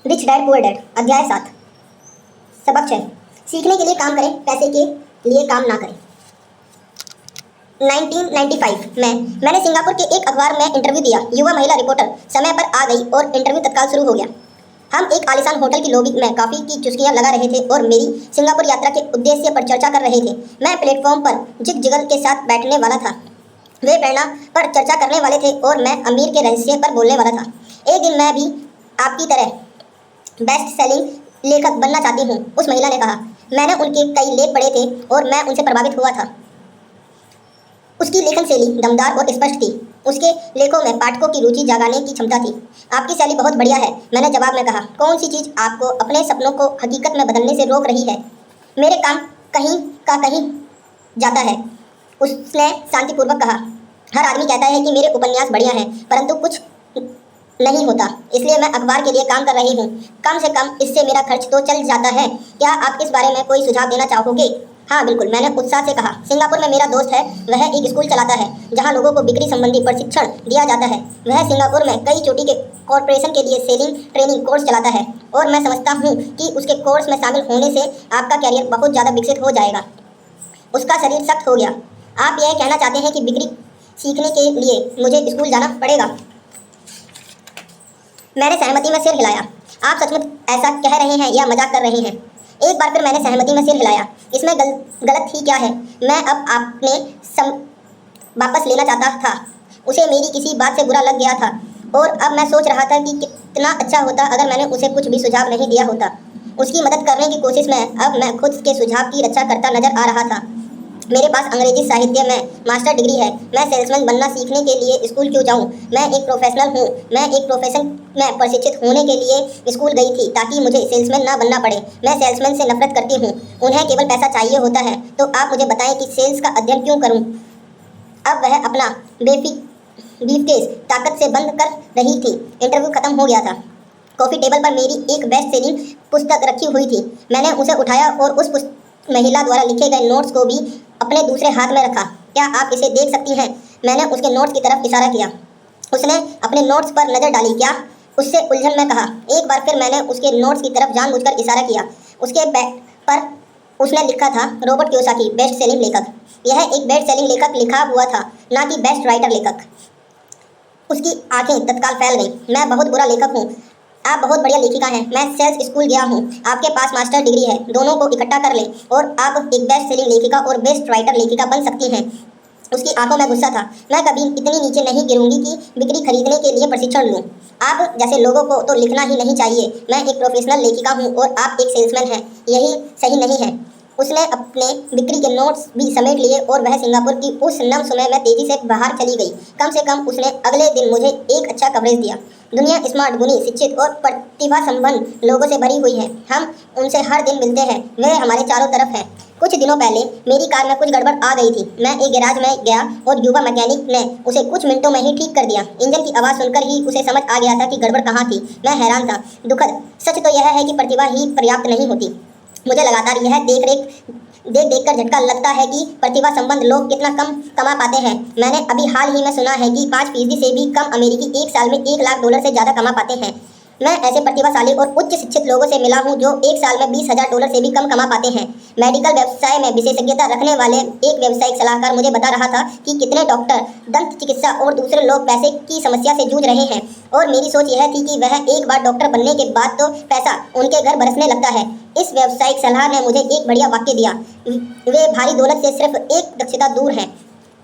Rich dad poor dad अध्याय 7 सबक 6 सीखने के लिए काम करें, पैसे के लिए काम ना करें। 1995 में मैंने सिंगापुर के एक अखबार में इंटरव्यू दिया। युवा महिला रिपोर्टर समय पर आ गई और इंटरव्यू तत्काल शुरू हो गया। हम एक आलीशान होटल की लॉबी में कॉफ़ी की चुस्कियां लगा रहे थे और मेरी सिंगापुर यात्रा के उद्देश्य पर चर्चा कर रहे थे। मैं प्लेटफॉर्म पर जिग जिगल के साथ बैठने वाला था। वे प्रेरणा पर चर्चा करने वाले थे और मैं अमीर के रहस्य पर बोलने वाला था। एक दिन मैं भी आपकी तरह बेस्ट सेलिंग लेखक बनना चाहती हूँ, उस महिला ने कहा। मैंने उनके कई लेख पढ़े थे और मैं उनसे प्रभावित हुआ था। उसकी लेखन शैली दमदार और स्पष्ट थी। उसके लेखों में पाठकों की रुचि जगाने की क्षमता थी। आपकी शैली बहुत बढ़िया है, मैंने जवाब में कहा। कौन सी चीज़ आपको अपने सपनों को हकीकत में बदलने से रोक रही है? मेरे काम कहीं का कहीं जाता है, उसने शांतिपूर्वक कहा। हर आदमी कहता है कि मेरे उपन्यास बढ़िया हैं, परंतु कुछ नहीं होता, इसलिए मैं अखबार के लिए काम कर रही हूँ। कम से कम इससे मेरा खर्च तो चल जाता है। क्या आप इस बारे में कोई सुझाव देना चाहोगे? हाँ बिल्कुल, मैंने उत्साह से कहा। सिंगापुर में मेरा दोस्त है, वह एक स्कूल चलाता है जहाँ लोगों को बिक्री संबंधी प्रशिक्षण दिया जाता है। वह सिंगापुर में कई चोटी के कॉरपोरेशन के लिए सेलिंग ट्रेनिंग कोर्स चलाता है और मैं समझता हूँ कि उसके कोर्स में शामिल होने से आपका कैरियर बहुत ज़्यादा विकसित हो जाएगा। उसका शरीर सख्त हो गया। आप यह कहना चाहते हैं कि बिक्री सीखने के लिए मुझे स्कूल जाना पड़ेगा? मैंने सहमति में सिर हिलाया। आप सचमुच ऐसा कह रहे हैं या मजाक कर रहे हैं? एक बार फिर मैंने सहमति में सिर हिलाया। इसमें गलत ही क्या है? मैं अब आपने वापस लेना चाहता था। उसे मेरी किसी बात से बुरा लग गया था और अब मैं सोच रहा था कि कितना अच्छा होता अगर मैंने उसे कुछ भी सुझाव नहीं दिया होता। उसकी मदद करने की कोशिश में अब मैं खुद के सुझाव की रक्षा करता नजर आ रहा था। मेरे पास अंग्रेजी साहित्य में मास्टर डिग्री है। मैं सेल्समैन बनना सीखने के लिए स्कूल क्यों जाऊं? मैं एक प्रोफेशनल हूं। मैं एक प्रोफेशन में प्रशिक्षित होने के लिए स्कूल गई थी ताकि मुझे सेल्समैन ना बनना पड़े। मैं सेल्समैन से नफरत करती हूं। उन्हें केवल पैसा चाहिए होता है। तो आप मुझे बताएं कि सेल्स का अध्ययन क्यों करूं? अब वह अपना ब्रीफकेस ताकत से बंद कर रही थी। इंटरव्यू खत्म हो गया था। कॉफ़ी टेबल पर मेरी एक बेस्ट सेलिंग पुस्तक रखी हुई थी। मैंने उसे उठाया और उस महिला द्वारा लिखे गए नोट्स को भी अपने दूसरे हाथ में रखा। क्या आप इसे देख सकती हैं? मैंने उसके नोट्स की तरफ इशारा किया। उसने अपने नोट्स पर नज़र डाली। क्या? उससे उलझन में कहा। एक बार फिर मैंने उसके नोट्स की तरफ जानबूझकर इशारा किया। उसके बैग पर उसने लिखा था रॉबर्ट कियोसाकी, बेस्ट सेलिंग लेखक। यह एक बेस्ट सेलिंग लेखक लिखा हुआ था, ना कि बेस्ट राइटर लेखक। उसकी आंखें तत्काल फैल गईं। मैं बहुत बुरा लेखक हूँ। आप बहुत बढ़िया लेखिका हैं। मैं सेल्स स्कूल गया हूँ। आपके पास मास्टर डिग्री है। दोनों को इकट्ठा कर लें और आप एक बेस्ट सेलिंग लेखिका और बेस्ट राइटर लेखिका बन सकती हैं। उसकी आंखों में गुस्सा था। मैं कभी इतनी नीचे नहीं गिरूंगी कि बिक्री खरीदने के लिए प्रशिक्षण लूँ। आप जैसे लोगों को तो लिखना ही नहीं चाहिए। मैं एक प्रोफेशनल लेखिका हूँ और आप एक सेल्समैन हैं। यही सही नहीं है। उसने अपने बिक्री के नोट्स भी समेट लिए और वह सिंगापुर की उस नम समय में तेजी से बाहर चली गई। कम से कम उसने अगले दिन मुझे एक अच्छा कवरेज दिया। दुनिया स्मार्ट, गुणी, शिक्षित और प्रतिभा संपन्न लोगों से भरी हुई है। हम उनसे हर दिन मिलते हैं। वे हमारे चारों तरफ हैं। कुछ दिनों पहले मेरी कार में कुछ गड़बड़ आ गई थी। मैं एक गैराज में गया और युवा मैकेनिक ने उसे कुछ मिनटों में ही ठीक कर दिया। इंजन की आवाज़ सुनकर ही उसे समझ आ गया था कि गड़बड़ कहाँ थी। मैं हैरान था। दुखद सच तो यह है कि प्रतिभा ही पर्याप्त नहीं होती। मुझे लगातार यह देख कर झटका लगता है कि प्रतिभा संबंध लोग कितना कम कमा पाते हैं। मैंने अभी हाल ही में सुना है कि 5% से भी कम अमेरिकी एक साल में $1 लाख से ज़्यादा कमा पाते हैं। मैं ऐसे प्रतिभाशाली और उच्च शिक्षित लोगों से मिला हूं जो एक साल में $20,000 से भी कम कमा पाते हैं। मेडिकल व्यवसाय में विशेषज्ञता रखने वाले एक व्यावसायिक सलाहकार मुझे बता रहा था कि कितने डॉक्टर, दंत चिकित्सा और दूसरे लोग पैसे की समस्या से जूझ रहे हैं और मेरी सोच यह थी कि वह एक बार डॉक्टर बनने के बाद तो पैसा उनके घर बरसने लगता है। इस व्यावसायिक सलाह ने मुझे एक बढ़िया वाक्य दिया। वे भारी दौलत से सिर्फ एक दक्षता दूर हैं।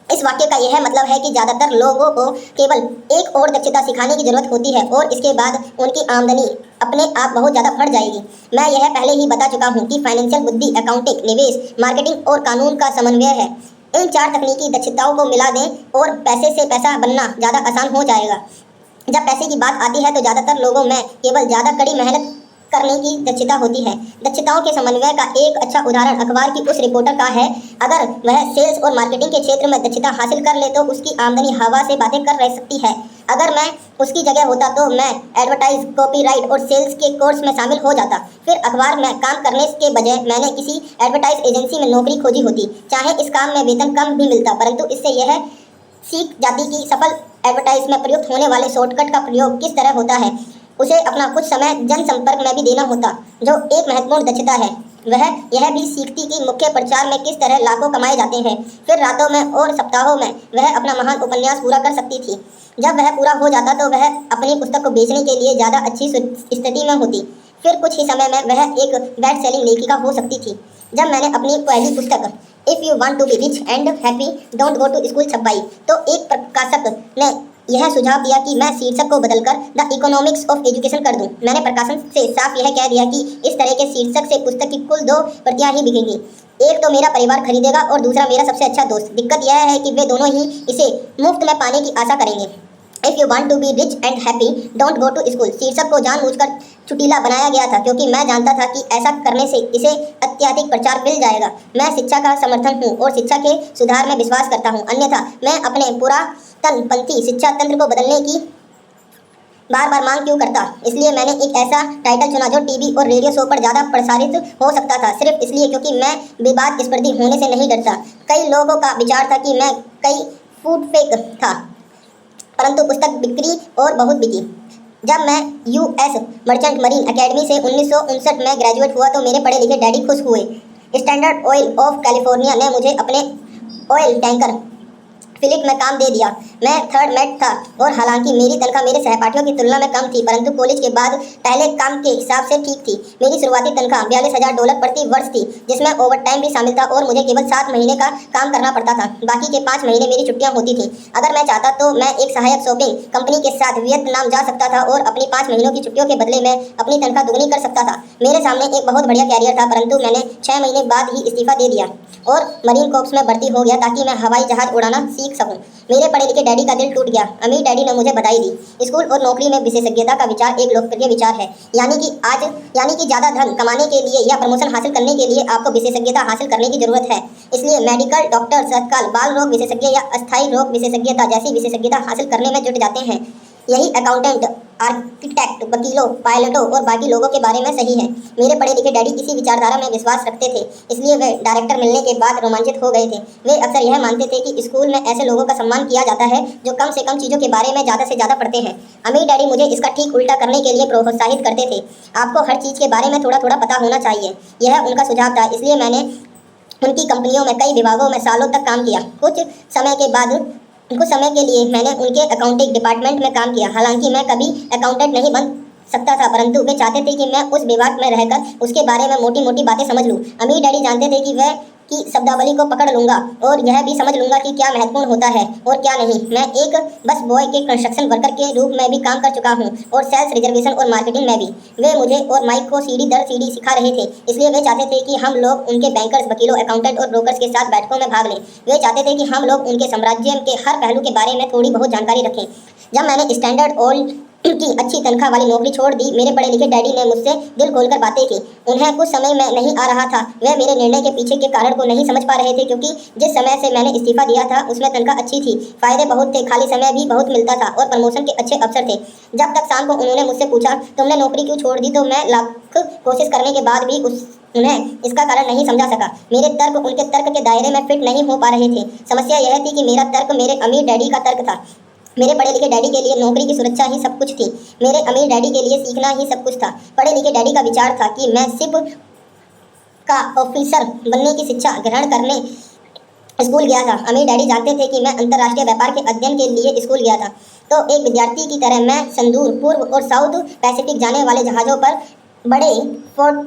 इस वाक्य का यह मतलब है कि ज़्यादातर लोगों को केवल एक और दक्षता सिखाने की ज़रूरत होती है और इसके बाद उनकी आमदनी अपने आप बहुत ज़्यादा बढ़ जाएगी। मैं यह पहले ही बता चुका हूँ कि फाइनेंशियल बुद्धि, अकाउंटिंग, निवेश, मार्केटिंग और कानून का समन्वय है। इन 4 तकनीकी दक्षताओं को मिला दें और पैसे से पैसा बनना ज़्यादा आसान हो जाएगा। जब पैसे की बात आती है तो ज़्यादातर लोगों में केवल ज़्यादा कड़ी मेहनत करने की दक्षता होती है। दक्षताओं के समन्वय का एक अच्छा उदाहरण अखबार की उस रिपोर्टर का है। अगर वह सेल्स और मार्केटिंग के क्षेत्र में दक्षता हासिल कर ले तो उसकी आमदनी हवा से बातें कर रह सकती है। अगर मैं उसकी जगह होता तो मैं एडवर्टाइज, कॉपीराइट और सेल्स के कोर्स में शामिल हो जाता। फिर अखबार में काम करने के बजाय मैंने किसी एडवर्टाइज एजेंसी में नौकरी खोजी होती। चाहे इस काम में वेतन कम भी मिलता, परंतु इससे यह सीख जाती कि सफल एडवर्टाइज में प्रयुक्त होने वाले शॉर्टकट का प्रयोग किस तरह होता है। उसे अपना कुछ समय जनसंपर्क में भी देना होता, जो एक महत्वपूर्ण दक्षता है। वह यह भी सीखती कि मुख्य प्रचार में किस तरह लाखों कमाए जाते हैं। फिर रातों में और सप्ताहों में वह अपना महान उपन्यास पूरा कर सकती थी। जब वह पूरा हो जाता तो वह अपनी पुस्तक को बेचने के लिए ज़्यादा अच्छी स्थिति में होती। फिर कुछ ही समय में वह एक बेस्ट सेलिंग लेखिका हो सकती थी। जब मैंने अपनी पहली पुस्तक if you want to be rich and happy don't go to school छपवाई, तो एक प्रकाशक ने यह सुझाव दिया कि मैं शीर्षक को बदलकर द इकोनॉमिक्स ऑफ एजुकेशन कर दूं। मैंने प्रकाशन से साफ यह कह दिया कि इस तरह के शीर्षक से पुस्तक की कुल 2 प्रतियां ही बिकेंगी। एक तो मेरा परिवार खरीदेगा और दूसरा मेरा सबसे अच्छा दोस्त। दिक्कत यह है कि वे दोनों ही इसे मुफ्त में पाने की आशा करेंगे। If you want to be rich and happy don't go to school शीर्षक को जानबूझकर चुटीला बनाया गया था, क्योंकि मैं जानता था कि ऐसा करने से इसे अत्यधिक प्रचार मिल जाएगा। मैं शिक्षा का समर्थन हूँ और शिक्षा के सुधार में विश्वास करता हूँ, अन्यथा मैं अपने पुरातनपंथी शिक्षा तंत्र को बदलने की बार बार मांग क्यों करता। इसलिए मैंने एक ऐसा टाइटल चुना जो टीवी और रेडियो शो पर ज़्यादा प्रसारित हो सकता था, सिर्फ इसलिए क्योंकि मैं विवाद स्पर्धी होने से नहीं डरता। कई लोगों का विचार था कि मैं कई फूड फेक था, परंतु पुस्तक बिक्री और बहुत बिकी। जब मैं यूएस मर्चेंट मरीन एकेडमी से 1959 में ग्रेजुएट हुआ तो मेरे पढ़े लिखे डैडी खुश हुए। स्टैंडर्ड ऑयल ऑफ कैलिफोर्निया ने मुझे अपने ऑयल टैंकर फ्लीट में काम दे दिया। मैं थर्ड मेट था और हालांकि मेरी तनख्वाह मेरे सहपाठियों की तुलना में कम थी, परंतु कॉलेज के बाद पहले काम के हिसाब से ठीक थी। मेरी शुरुआती तनख्वाह $42,000 प्रति वर्ष थी, जिसमें ओवर टाइम भी शामिल था और मुझे केवल 7 महीने का काम करना पड़ता था। बाकी के 5 महीने मेरी छुट्टियां होती थी। अगर मैं चाहता तो मैं एक सहायक शॉपिंग कंपनी के साथ वियतनाम जा सकता था और अपनी 5 महीनों की छुट्टियों के बदले में अपनी तनख्वाह दुगनी कर सकता था। मेरे सामने एक बहुत बढ़िया कैरियर था, परंतु मैंने 6 महीने बाद ही इस्तीफा दे दिया और मरीन कॉर्प्स में भर्ती हो गया ताकि मैं हवाई जहाज उड़ाना सीख सकूं। मेरे पढ़े लिखे डैडी का दिल टूट गया। अमीर डैडी ने मुझे बधाई दी। स्कूल और नौकरी में विशेषज्ञता का विचार एक लोकप्रिय विचार है, यानी कि ज़्यादा धन कमाने के लिए या प्रमोशन हासिल करने के लिए आपको विशेषज्ञता हासिल करने की जरूरत है। इसलिए मेडिकल डॉक्टर तत्काल बाल रोग विशेषज्ञ या अस्थायी रोग विशेषज्ञता जैसी विशेषज्ञता हासिल करने में जुट जाते हैं। यही अकाउंटेंट, आर्किटेक्ट, वकीलों, पायलटों और बाकी लोगों के बारे में सही है। मेरे पढ़े लिखे डैडी इसी विचारधारा में विश्वास रखते थे, इसलिए वे डायरेक्टर मिलने के बाद रोमांचित हो गए थे। वे अक्सर यह मानते थे कि स्कूल में ऐसे लोगों का सम्मान किया जाता है जो कम से कम चीज़ों के बारे में ज़्यादा से ज़्यादा पढ़ते हैं। अमीर डैडी मुझे इसका ठीक उल्टा करने के लिए प्रोत्साहित करते थे। आपको हर चीज़ के बारे में थोड़ा थोड़ा पता होना चाहिए, यह उनका सुझाव था। इसलिए मैंने उनकी कंपनियों में कई विभागों में सालों तक काम किया। कुछ समय के लिए मैंने उनके अकाउंटिंग डिपार्टमेंट में काम किया। हालांकि मैं कभी अकाउंटेंट नहीं बन सकता था, परंतु वे चाहते थे कि मैं उस विभाग में रहकर उसके बारे में मोटी मोटी बातें समझ लूँ। अमीर डैडी जानते थे कि वह की शब्दावली को पकड़ लूँगा और यह भी समझ लूँगा कि क्या महत्वपूर्ण होता है और क्या नहीं। मैं एक बस बॉय के कंस्ट्रक्शन वर्कर के रूप में भी काम कर चुका हूँ और सेल्स, रिजर्वेशन और मार्केटिंग में भी। वे मुझे और माइक को सीढ़ी दर सीढ़ी सिखा रहे थे, इसलिए वे चाहते थे कि हम लोग उनके बैंकर्स, वकीलों, अकाउंटेंट और ब्रोकर्स के साथ बैठकों में भाग लें। वे चाहते थे कि हम लोग उनके साम्राज्य के हर पहलू के बारे में थोड़ी बहुत जानकारी रखें। जब मैंने स्टैंडर्ड ऑयल की अच्छी तनख्वाह वाली नौकरी छोड़ दी, मेरे पढ़े लिखे डैडी ने मुझसे दिल खोलकर बातें की। उन्हें कुछ समय में नहीं आ रहा था। वे मेरे निर्णय के पीछे के कारण को नहीं समझ पा रहे थे, क्योंकि जिस समय से मैंने इस्तीफा दिया था उसमें तनख्वाह अच्छी थी, फायदे बहुत थे, खाली समय भी बहुत मिलता था और प्रमोशन के अच्छे अवसर थे। जब तक शाम को उन्होंने मुझसे पूछा, तुमने नौकरी क्यों छोड़ दी, तो मैं लाख कोशिश करने के बाद भी उन्हें इसका कारण नहीं समझा सका। मेरे तर्क उनके तर्क के दायरे में फिट नहीं हो पा रहे थे। समस्या यह थी कि मेरा तर्क मेरे अमीर डैडी का तर्क था। मेरे पढ़े लिखे डैडी के लिए नौकरी की सुरक्षा ही सब कुछ थी, मेरे अमीर डैडी के लिए सीखना ही सब कुछ था। पढ़े लिखे डैडी का विचार था कि मैं शिप का ऑफिसर बनने की शिक्षा ग्रहण करने स्कूल गया था। अमीर डैडी जानते थे कि मैं अंतर्राष्ट्रीय व्यापार के अध्ययन के लिए स्कूल गया था, तो एक विद्यार्थी की तरह मैं संदूर, पूर्व और साउथ पैसिफिक जाने वाले जहाज़ों पर, बड़े फोर्ट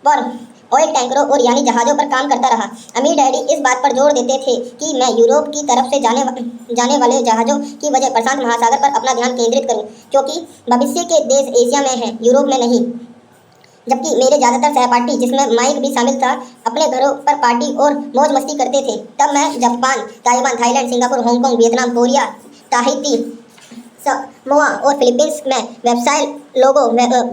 पर, ऑयल टैंकरों और यानी जहाज़ों पर काम करता रहा। अमीर डैडी इस बात पर जोर देते थे कि मैं यूरोप की तरफ से जाने वाले जहाज़ों की वजह प्रशांत महासागर पर अपना ध्यान केंद्रित करूं, क्योंकि भविष्य के देश एशिया में हैं, यूरोप में नहीं। जबकि मेरे ज़्यादातर सहपाठी, जिसमें माइक भी शामिल था, अपने घरों पर पार्टी और मौज मस्ती करते थे। तब मैं Japan, Taiwan, Thailand, Singapore, Hong Kong, Vietnam, Korea, Tahiti, Samoa और फिलीपींस में व्यवसाय लोगों,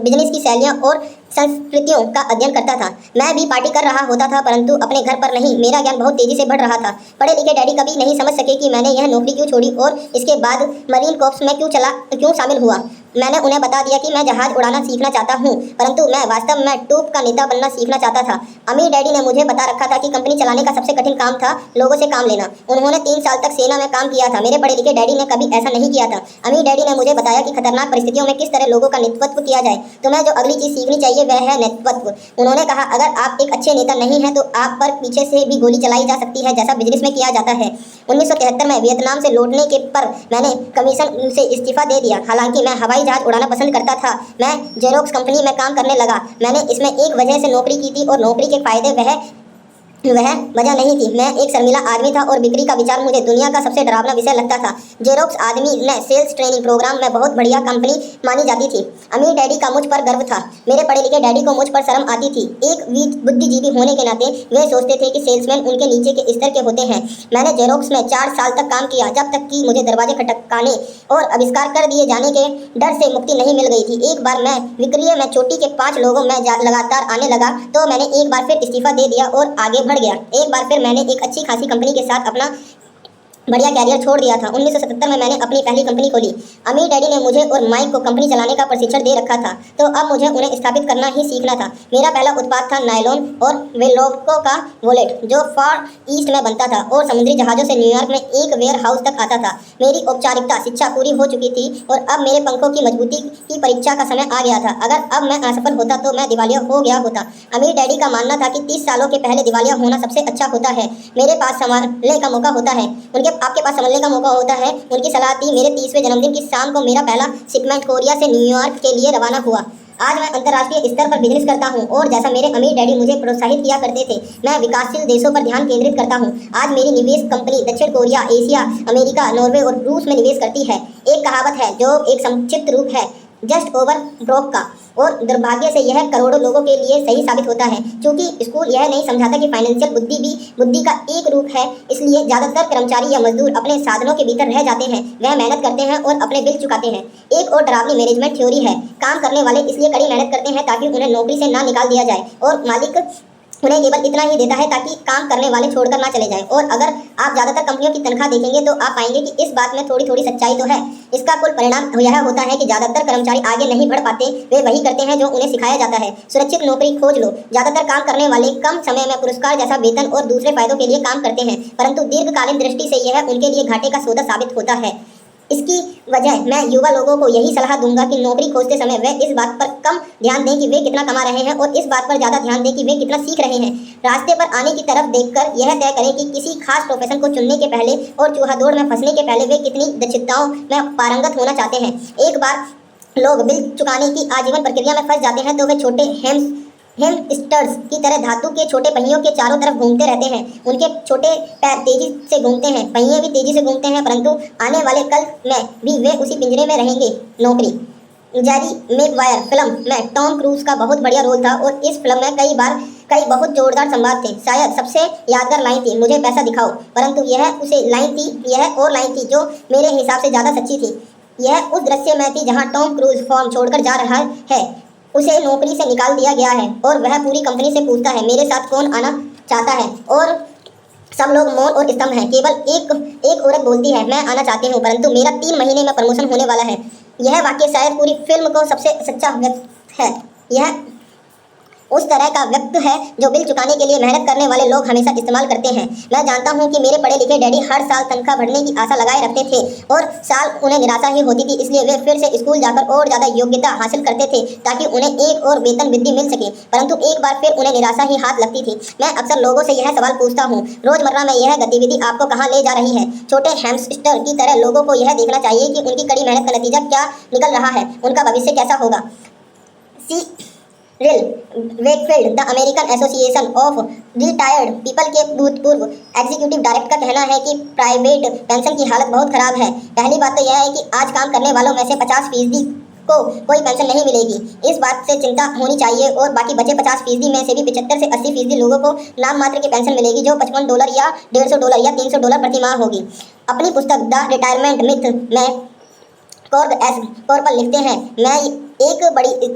बिजनेस की शैलियाँ और संस्कृतियों का अध्ययन करता था। मैं भी पार्टी कर रहा होता था, परंतु अपने घर पर नहीं। मेरा ज्ञान बहुत तेजी से बढ़ रहा था। पढ़े लिखे डैडी कभी नहीं समझ सके कि मैंने यह नौकरी क्यों छोड़ी और इसके बाद मरीन कॉर्प्स में क्यों शामिल हुआ। मैंने उन्हें बता दिया कि मैं जहाज उड़ाना सीखना चाहता हूँ, परंतु मैं वास्तव में टूप का नेता बनना सीखना चाहता था। अमीर डैडी ने मुझे बता रखा था कि कंपनी चलाने का सबसे कठिन काम था लोगों से काम लेना। उन्होंने 3 साल तक सेना में काम किया था। मेरे पढ़े लिखे डैडी ने कभी ऐसा नहीं किया था। अमीर डैडी ने मुझे बताया कि खतरनाक परिस्थितियों में किस तरह लोगों का नेतृत्व किया जाए। तुम्हें जो अगली चीज सीखनी चाहिए वह है नेतृत्व। उन्होंने कहा, अगर आप एक अच्छे नेता नहीं हैं तो आप पर पीछे से भी गोली चलाई जा सकती है, जैसा बिजनेस में किया जाता है। 1973 में वियतनाम से लौटने के पर मैंने कमीशन से इस्तीफा दे दिया। हालांकि मैं हवाई जहाज उड़ाना पसंद करता था। मैं जेरोक्स कंपनी में काम करने लगा। मैंने इसमें एक वजह से नौकरी की थी और नौकरी के फायदे वह वजह नहीं थी। मैं एक शर्मीला आदमी था और बिक्री का विचार मुझे दुनिया का सबसे डरावना विषय लगता था। जेरोक्स आदमी ने सेल्स ट्रेनिंग प्रोग्राम में बहुत बढ़िया कंपनी मानी जाती थी। अमीर डैडी का मुझ पर गर्व था। मेरे पढ़े लिखे डैडी को मुझ पर शर्म आती थी। एक बुद्धिजीवी होने के नाते वे सोचते थे कि सेल्समैन उनके नीचे के स्तर के होते हैं। मैंने जेरोक्स में 4 साल तक काम किया, जब तक कि मुझे दरवाजे खटखटाने और आविष्कार कर दिए जाने के डर से मुक्ति नहीं मिल गई थी। एक बार मैं विक्रिय में चोटी के 5 लोगों में लगातार आने लगा तो मैंने एक बार फिर इस्तीफा दे दिया और आगे बढ़ गया। एक बार फिर मैंने एक अच्छी खासी कंपनी के साथ अपना बढ़िया कैरियर छोड़ दिया था। 1977 में मैंने अपनी पहली कंपनी खोली। अमीर डैडी ने मुझे और माइक को कंपनी चलाने का प्रशिक्षण दे रखा था, तो अब मुझे उन्हें स्थापित करना ही सीखना था। मेरा पहला उत्पाद था नायलॉन और वेलोको का वॉलेट, जो फार ईस्ट में बनता था और समुद्री जहाज़ों से न्यूयॉर्क में एक वेयर हाउस तक आता था। मेरी औपचारिकता शिक्षा पूरी हो चुकी थी और अब मेरे पंखों की मजबूती की परीक्षा का समय आ गया था। अगर अब मैं असफल होता तो मैं दिवालिया हो गया होता। अमीर डैडी का मानना था कि 30 सालों के पहले दिवालिया होना सबसे अच्छा होता है। मेरे पास संभालने का मौका होता है, आपके पास संभलने का मौका होता है। उनकी सलाह थी। मेरे 30वें जन्मदिन की शाम को मेरा पहला शिपमेंट कोरिया से न्यूयॉर्क के लिए रवाना हुआ। आज मैं अंतर्राष्ट्रीय स्तर पर बिजनेस करता हूं और जैसा मेरे अमीर डैडी मुझे प्रोत्साहित किया करते थे, मैं विकासशील देशों पर ध्यान केंद्रित करता हूं। आज मेरी निवेश कंपनी दक्षिण कोरिया, एशिया, अमेरिका, नॉर्वे और रूस में निवेश करती है। एक कहावत है जो एक संक्षिप्त रूप है जस्ट ओवर ब्रोक का, और दुर्भाग्य से यह करोड़ों लोगों के लिए सही साबित होता है। क्योंकि स्कूल यह नहीं समझाता कि फाइनेंशियल बुद्धि भी बुद्धि का एक रूप है, इसलिए ज़्यादातर कर्मचारी या मजदूर अपने साधनों के भीतर रह जाते हैं। वह मेहनत करते हैं और अपने बिल चुकाते हैं। एक और डरावनी मैनेजमेंट थ्योरी है। काम करने वाले इसलिए कड़ी मेहनत करते हैं ताकि उन्हें नौकरी से ना निकाल दिया जाए, और मालिक उन्हें केवल इतना ही देता है ताकि काम करने वाले छोड़कर ना चले जाएं। और अगर आप ज़्यादातर कंपनियों की तनख्वाह देखेंगे तो आप पाएंगे कि इस बात में थोड़ी थोड़ी सच्चाई तो है। इसका कुल परिणाम यह होता है कि ज़्यादातर कर्मचारी आगे नहीं बढ़ पाते। वे वही करते हैं जो उन्हें सिखाया जाता है। सुरक्षित नौकरी खोज लो। ज़्यादातर काम करने वाले कम समय में पुरस्कार जैसा वेतन और दूसरे फायदों के लिए काम करते हैं, परंतु दीर्घकालीन दृष्टि से यह उनके लिए घाटे का सौदा साबित होता है। इसकी वजह मैं युवा लोगों को यही सलाह दूंगा कि नौकरी खोजते समय वे इस बात पर कम ध्यान दें कि वे कितना कमा रहे हैं और इस बात पर ज़्यादा ध्यान दें कि वे कितना सीख रहे हैं। रास्ते पर आने की तरफ देखकर यह तय करें कि किसी खास प्रोफेशन को चुनने के पहले और चूहादौड़ में फंसने के पहले वे कितनी दक्षताओं में पारंगत होना चाहते हैं। एक बार लोग बिल चुकाने की आजीवन प्रक्रिया में फंस जाते हैं तो वे छोटे हैमस्टर्स की तरह धातु के छोटे पहियों के चारों तरफ घूमते रहते हैं। उनके छोटे पैर तेजी से घूमते हैं, पहिए भी तेजी से घूमते हैं, परंतु आने वाले कल में भी वे उसी पिंजरे में रहेंगे। नौकरी। जेरी मैगवायर फिल्म में टॉम क्रूज का बहुत बढ़िया रोल था और इस फिल्म में कई बहुत जोरदार संवाद थे। शायद सबसे यादगार लाइन थी, मुझे पैसा दिखाओ, परंतु यह और लाइन थी जो मेरे हिसाब से ज़्यादा सच्ची थी। यह उस दृश्य में थी जहाँ टॉम क्रूज फॉर्म छोड़कर जा रहा है। उसे नौकरी से निकाल दिया गया है और वह पूरी कंपनी से पूछता है, मेरे साथ कौन आना चाहता है? और सब लोग मौन और स्तंभ हैं। केवल एक औरत बोलती है, मैं आना चाहती हूँ, परंतु मेरा 3 महीने में प्रमोशन होने वाला है। यह वाक्य शायद पूरी फिल्म को सबसे सच्चा व्यक्त है। यह उस तरह का व्यक्ति है जो बिल चुकाने के लिए मेहनत करने वाले लोग हमेशा इस्तेमाल करते हैं। मैं जानता हूं कि मेरे पढ़े लिखे डैडी हर साल तनख्वाह बढ़ने की आशा लगाए रखते थे और साल उन्हें निराशा ही होती थी, इसलिए वे फिर से स्कूल जाकर और ज़्यादा योग्यता हासिल करते थे ताकि उन्हें एक और वेतन वृद्धि मिल सके, परंतु एक बार फिर उन्हें निराशा ही हाथ लगती थी। मैं अक्सर लोगों से यह सवाल पूछता हूँ, रोजमर्रा में यह गतिविधि आपको कहाँ ले जा रही है? छोटे हैमस्टर की तरह लोगों को यह देखना चाहिए कि उनकी कड़ी मेहनत का नतीजा क्या निकल रहा है, उनका भविष्य कैसा होगा। रिल Wakefield, the American Association of Retired People के भूतपूर्व एग्जीक्यूटिव डायरेक्टर का कहना है कि प्राइवेट पेंशन की हालत बहुत खराब है। पहली बात तो यह है कि आज काम करने वालों में से 50% को कोई पेंशन नहीं मिलेगी। इस बात से चिंता होनी चाहिए, और बाकी बचे 50% में से भी 75 से 80% लोगों को नाम मात्र की पेंशन मिलेगी, जो $55 या $150 या $300 प्रति माह होगी। अपनी पुस्तक द रिटायरमेंट मिथ में कॉर्बल लिखते हैं, मैं एक बड़ी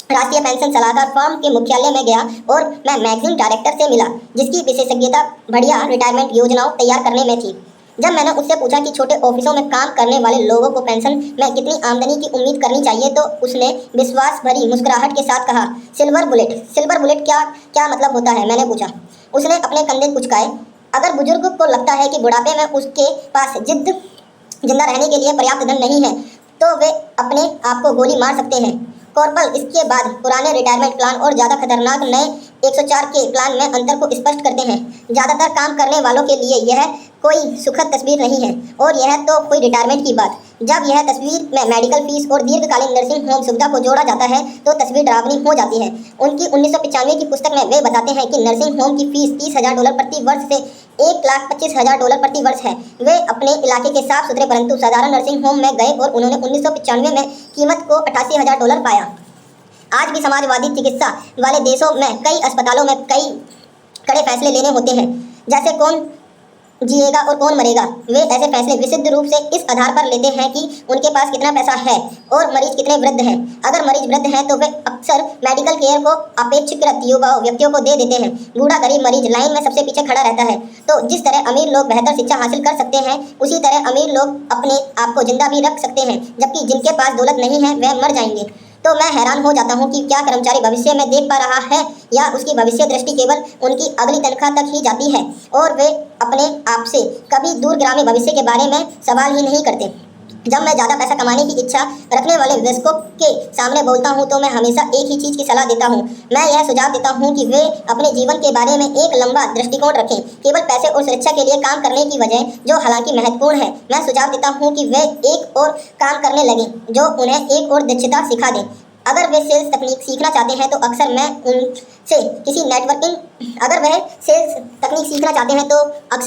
राष्ट्रीय पेंशन सलाहकार फर्म के मुख्यालय में गया और मैं मैनेजिंग डायरेक्टर से मिला जिसकी विशेषज्ञता बढ़िया रिटायरमेंट योजनाओं तैयार करने में थी। जब मैंने उससे पूछा कि छोटे ऑफिसों में काम करने वाले लोगों को पेंशन में कितनी आमदनी की उम्मीद करनी चाहिए तो उसने विश्वास भरी मुस्कुराहट के साथ कहा, सिल्वर बुलेट। सिल्वर बुलेट क्या क्या मतलब होता है, मैंने पूछा। उसने अपने कंधे कुचकाए। अगर बुजुर्ग को लगता है कि बुढ़ापे में उसके पास जिंदा रहने के लिए पर्याप्त धन नहीं है तो वे अपने आप को गोली मार सकते हैं। कॉर्पल इसके बाद पुराने रिटायरमेंट प्लान और ज़्यादा खतरनाक नए 104 के प्लान में अंतर को स्पष्ट करते हैं। ज़्यादातर काम करने वालों के लिए यह कोई सुखद तस्वीर नहीं है और यह तो कोई रिटायरमेंट की बात। जब यह तस्वीर में मेडिकल फीस और दीर्घकालीन नर्सिंग होम सुविधा को जोड़ा जाता है तो तस्वीर डरावनी हो जाती है। उनकी 1995 की पुस्तक में वे बताते हैं कि नर्सिंग होम की फीस $30,000 प्रति वर्ष से $1,25,000 प्रति वर्ष है। वे अपने इलाके के साफ सुथरे परंतु साधारण नर्सिंग होम में गए और उन्होंने 1995 में कीमत को $88,000 पाया। आज भी समाजवादी चिकित्सा वाले देशों में कई अस्पतालों में कई कड़े फैसले लेने होते हैं, जैसे कौन जिएगा और कौन मरेगा। वे ऐसे फैसले विशुद्ध रूप से इस आधार पर लेते हैं कि उनके पास कितना पैसा है और मरीज कितने वृद्ध हैं। अगर मरीज वृद्ध हैं तो वे अक्सर मेडिकल केयर को अपेक्षाकृत युवा व्यक्तियों को दे देते हैं। बूढ़ा गरीब मरीज लाइन में सबसे पीछे खड़ा रहता है। तो जिस तरह अमीर लोग बेहतर शिक्षा हासिल कर सकते हैं उसी तरह अमीर लोग अपने आप को जिंदा भी रख सकते हैं, जबकि जिनके पास दौलत नहीं है वह मर जाएंगे। तो मैं हैरान हो जाता हूँ कि क्या कर्मचारी भविष्य में देख पा रहा है या उसकी भविष्य दृष्टि केवल उनकी अगली तनख्वाह तक ही जाती है और वे अपने आप से कभी दूरगामी भविष्य के बारे में सवाल ही नहीं करते। जब मैं ज़्यादा पैसा कमाने की इच्छा रखने वाले वयस्कों के सामने बोलता हूँ तो मैं हमेशा एक ही चीज़ की सलाह देता हूँ। मैं यह सुझाव देता हूँ कि वे अपने जीवन के बारे में एक लंबा दृष्टिकोण रखें, केवल पैसे और सुरक्षा के लिए काम करने की वजह, जो हालांकि महत्वपूर्ण है। मैं सुझाव देता हूँ कि वे एक और काम करने लगें जो उन्हें एक और दक्षता सिखा दें। अगर वे सेल्स तकनीक सीखना चाहते हैं तो अक्सर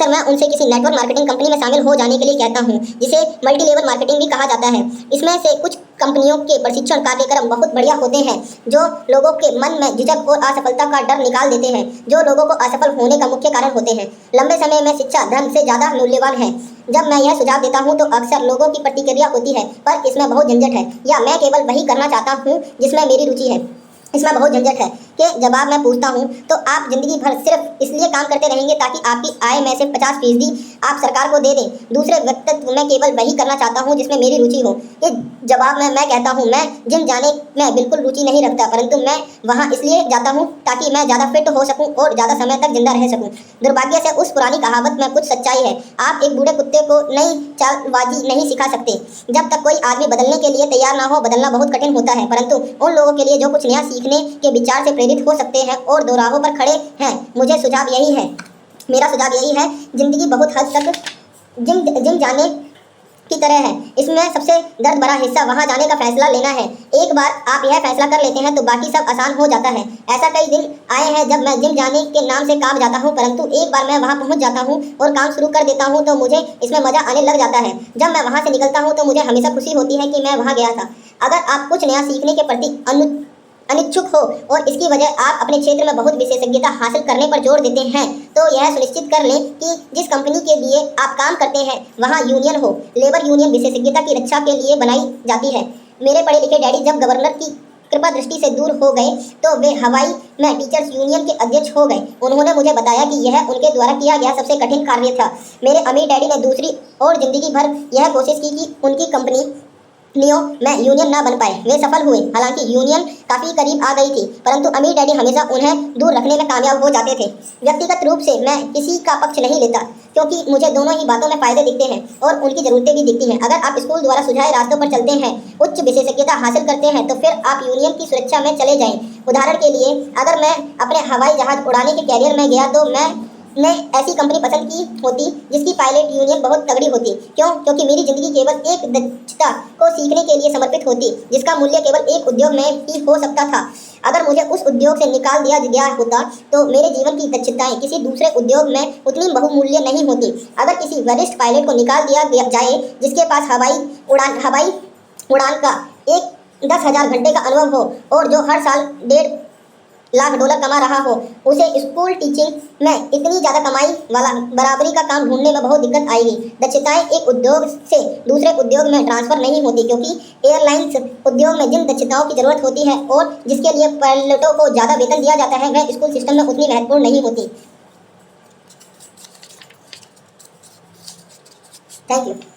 मैं उनसे किसी नेटवर्क मार्केटिंग कंपनी में शामिल हो जाने के लिए कहता हूं, जिसे मल्टी लेवल मार्केटिंग भी कहा जाता है। इसमें से कुछ कंपनियों के प्रशिक्षण कार्यक्रम बहुत बढ़िया होते हैं जो लोगों के मन में झिझक और असफलता का डर निकाल देते हैं, जो लोगों को असफल होने का मुख्य कारण होते हैं। लंबे समय में शिक्षा धन से ज़्यादा मूल्यवान है। जब मैं यह सुझाव देता हूं तो अक्सर लोगों की प्रतिक्रिया होती है, पर इसमें बहुत झंझट है, या मैं केवल वही करना चाहता हूं जिसमें मेरी रुचि है। इसमें बहुत झंझट है कि जवाब मैं पूछता हूं तो आप जिंदगी भर सिर्फ इसलिए काम करते रहेंगे ताकि आपकी आय में से 50% आप सरकार को दे दें। दूसरे व्यक्तित्व में केवल वही करना चाहता हूं जिसमें मेरी रुचि हो। ये जवाब में मैं कहता हूं मैं जिम जाने में बिल्कुल रुचि नहीं रखता, परंतु मैं वहां इसलिए जाता हूं ताकि मैं ज़्यादा फिट हो सकूं और ज़्यादा समय तक जिंदा रह सकूं। दुर्भाग्य से उस पुरानी कहावत में कुछ सच्चाई है। आप एक बूढ़े कुत्ते को नई चालबाजी नहीं सिखा सकते। जब तक कोई आदमी बदलने के लिए तैयार ना हो, बदलना बहुत कठिन होता है, परंतु उन लोगों के लिए जो कुछ नया सीखने के विचार से प्रेरित हो सकते हैं और दो राहों पर खड़े हैं, मेरा सुझाव यही है, जिंदगी बहुत हद तक जिम जाने की तरह है। इसमें सबसे दर्द भरा हिस्सा वहां जाने का फैसला लेना है। एक बार आप यह फैसला कर लेते हैं तो बाकी सब आसान हो जाता है। ऐसा कई दिन आए हैं जब मैं जिम जाने के नाम से काम जाता हूं, परंतु एक बार मैं वहां पहुंच जाता हूं और काम शुरू कर देता हूं तो मुझे इसमें मजा आने लग जाता है। जब मैं वहां से निकलता हूं तो मुझे हमेशा खुशी होती है कि मैं वहां गया था। अगर आप कुछ नया सीखने के प्रति अनिच्छुक हो और इसकी वजह आप अपने क्षेत्र में बहुत विशेषज्ञता हासिल करने पर जोर देते हैं, तो यह सुनिश्चित कर लें कि जिस कंपनी के लिए आप काम करते हैं वहां यूनियन हो। लेबर यूनियन विशेषज्ञता की रक्षा के लिए बनाई जाती है। मेरे पढ़े लिखे डैडी जब गवर्नर की कृपा दृष्टि से दूर हो गए तो वे हवाई में टीचर्स यूनियन के अध्यक्ष हो गए। उन्होंने मुझे बताया कि यह उनके द्वारा किया गया सबसे कठिन कार्य था। मेरे अमीर डैडी ने दूसरी और जिंदगी भर यह कोशिश की कि उनकी कंपनी लियो में यूनियन ना बन पाए। वे सफल हुए, हालांकि यूनियन काफ़ी करीब आ गई थी, परंतु अमीर डैडी हमेशा उन्हें दूर रखने में कामयाब हो जाते थे। व्यक्तिगत रूप से मैं किसी का पक्ष नहीं लेता, क्योंकि मुझे दोनों ही बातों में फ़ायदे दिखते हैं और उनकी ज़रूरतें भी दिखती हैं। अगर आप स्कूल द्वारा सुझाए रास्तों पर चलते हैं, उच्च विशेषज्ञता हासिल करते हैं, तो फिर आप यूनियन की सुरक्षा में चले जाएं। उदाहरण के लिए, अगर मैं अपने हवाई जहाज़ उड़ाने के कैरियर में गया तो मैं ऐसी कंपनी पसंद की होती जिसकी पायलट यूनियन बहुत तगड़ी होती। क्यों? क्योंकि मेरी ज़िंदगी केवल एक दक्षता को सीखने के लिए समर्पित होती जिसका मूल्य केवल एक उद्योग में ही हो सकता था। अगर मुझे उस उद्योग से निकाल दिया गया होता तो मेरे जीवन की दक्षताएं किसी दूसरे उद्योग में उतनी बहुमूल्य नहीं होती। अगर किसी वरिष्ठ पायलट को निकाल दिया जाए जिसके पास हवाई उड़ान का एक 10,000 घंटे का अनुभव हो और जो हर साल $1.5 लाख कमा रहा हो, उसे स्कूल टीचिंग में इतनी ज़्यादा कमाई वाला बराबरी का काम ढूंढने में बहुत दिक्कत आएगी। दक्षताएं एक उद्योग से दूसरे उद्योग में ट्रांसफ़र नहीं होती, क्योंकि एयरलाइंस उद्योग में जिन दक्षताओं की ज़रूरत होती है और जिसके लिए पायलटों को ज़्यादा वेतन दिया जाता है, वह स्कूल सिस्टम में उतनी महत्वपूर्ण नहीं होती। Thank you.